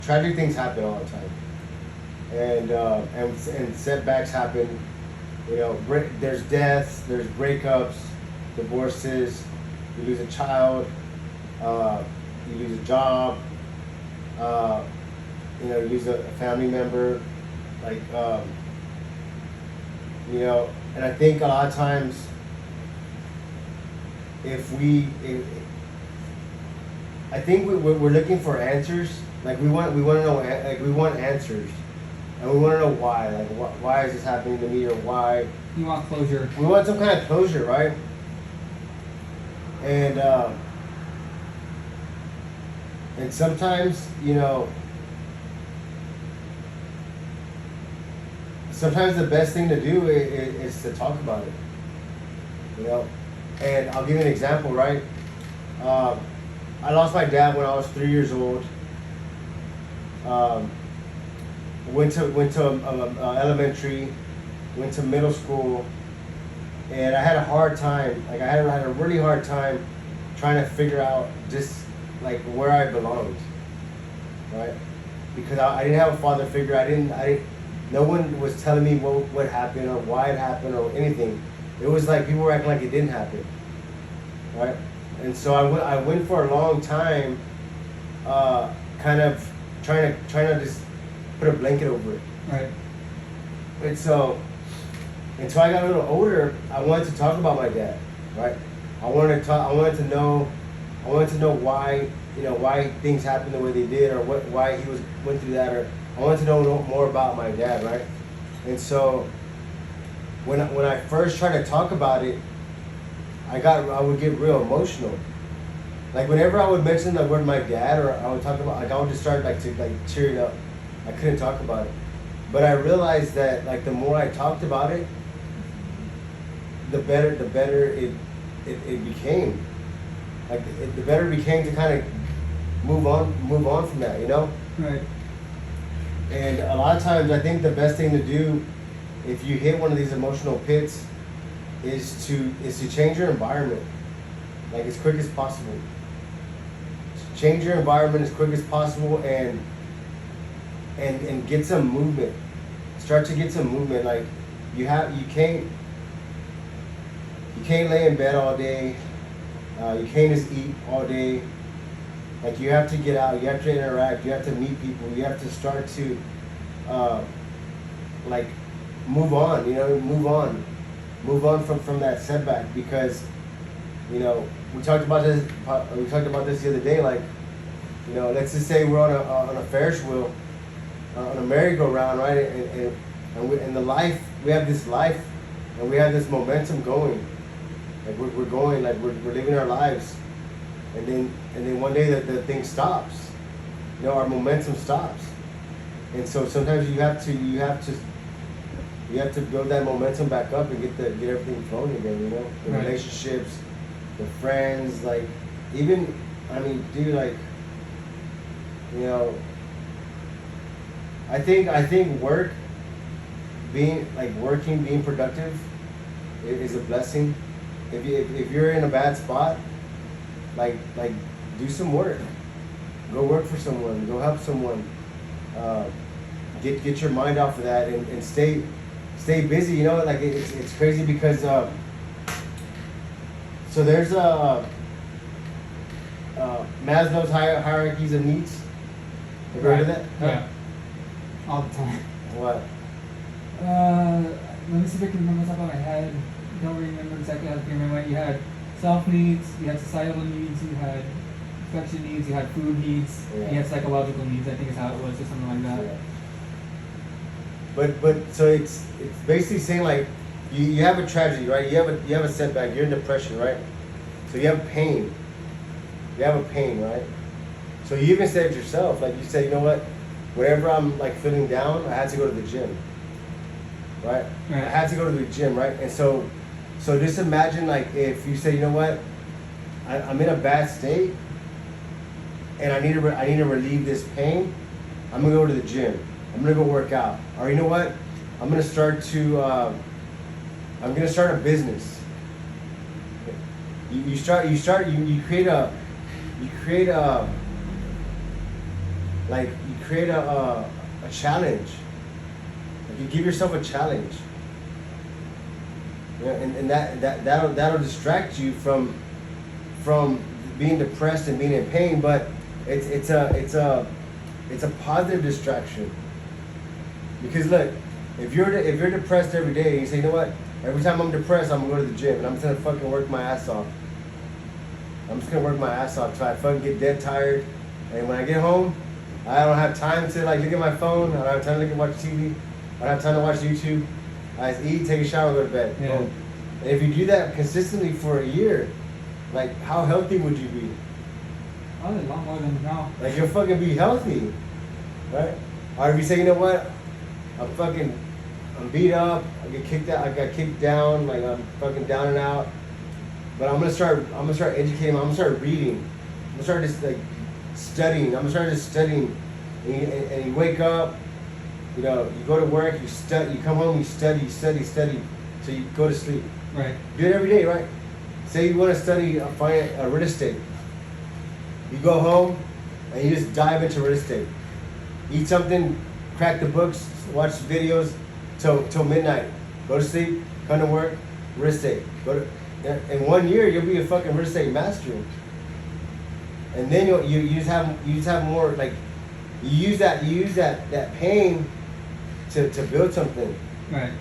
tragic things happen all the time, and setbacks happen. You know, there's deaths, there's breakups, divorces. You lose a child, you lose a job. You know, you lose a family member. Like, you know, and I think a lot of times, I think we're looking for answers. Like we want to know, like we want answers, and we want to know why. Like why is this happening to me, or why? You want closure. We want some kind of closure, right? And sometimes, you know, sometimes the best thing to do is to talk about it. You know, and I'll give you an example, right? I lost my dad when I was 3 years old. Went to elementary, went to middle school, and I had a hard time. Like I had a really hard time trying to figure out just like where I belonged, right? Because I didn't have a father figure. No one was telling me what happened or why it happened or anything. It was like people were acting like it didn't happen, right? And so I went for a long time, kind of trying to just put a blanket over it. Right. And so, until I got a little older, I wanted to talk about my dad, right? I wanted to know why, you know, why things happened the way they did, or why he went through that, or I wanted to know more about my dad, right? And so, when I first tried to talk about it, I would get real emotional. Like whenever I would mention the word my dad, or I would talk about, like I would just start like cheering up. I couldn't talk about it, but I realized that like the more I talked about it, the better it became. Like the better it became to kind of move on from that, you know. Right. And a lot of times, I think the best thing to do, if you hit one of these emotional pits, is to change your environment, like as quick as possible. Change your environment as quick as possible, and get some movement. Start to get some movement. Like you can't lay in bed all day. You can't just eat all day. Like you have to get out. You have to interact. You have to meet people. You have to start to like move on. You know, move on from that setback, because you know we talked about this the other day. Like, you know, let's just say we're on a Ferris wheel, on a merry-go-round, right? And we have this life, and we have this momentum going. Like we're going, like we're living our lives, and then one day the thing stops. You know, our momentum stops, and so sometimes you have to build that momentum back up and get everything flowing again. You know, the Right. relationships, the friends, like even, I mean, dude, like, you know, I think being productive is a blessing. If you're in a bad spot, like do some work. Go work for someone. Go help someone. Get your mind off of that, and stay busy. You know, like it's crazy because so there's Maslow's hierarchies of needs. Have you heard of that? Yeah. All the time. What? Let me see if I can remember off the top of my head. I don't remember exactly how to remember it. You had self needs, you had societal needs, you had affection needs, you had food needs, Yeah. and you had psychological needs. I think is how it was, or something like that. Yeah. But so it's basically saying like you have a tragedy, right? You have a setback. You're in depression, right? So you have pain. You have a pain, right? So you even said it yourself, like you said, you know what? Whenever I'm like feeling down, I had to go to the gym, right? I had to go to the gym, right? And so just imagine like if you say, you know what? I'm in a bad state, and I need to relieve this pain. I'm gonna go to the gym. I'm gonna go work out. Or you know what? I'm gonna start a business. You create a like you create a challenge. Like you give yourself a challenge. You know, and that'll distract you from being depressed and being in pain, but it's a positive distraction. Because look, if you're depressed every day, and you say, you know what? Every time I'm depressed, I'm gonna go to the gym and I'm just gonna fucking work my ass off. I'm just gonna work my ass off till I fucking get dead tired. And when I get home, I don't have time to like look at my phone. I don't have time to watch TV. I don't have time to watch YouTube. I just eat, take a shower, go to bed. Yeah. Boom. And if you do that consistently for a year, like how healthy would you be? Oh, a lot more than now. Like you'll fucking be healthy, right? Or if you say, you know what, I'm beat up, I get kicked out, I got kicked down, like I'm fucking down and out. But I'm gonna start educating, I'm gonna start reading. I'm gonna start just like studying. I'm gonna start just studying. And you wake up, you know, you go to work, you study, you come home, you study, till you go to sleep. Right. Do it every day, right? Say you wanna study real estate. You go home and you just dive into real estate. Eat something, crack the books, watch videos till midnight. Go to sleep, come to work, real estate. In 1 year you'll be a fucking real estate master. And then you just have more, like you use that pain to build something. Right.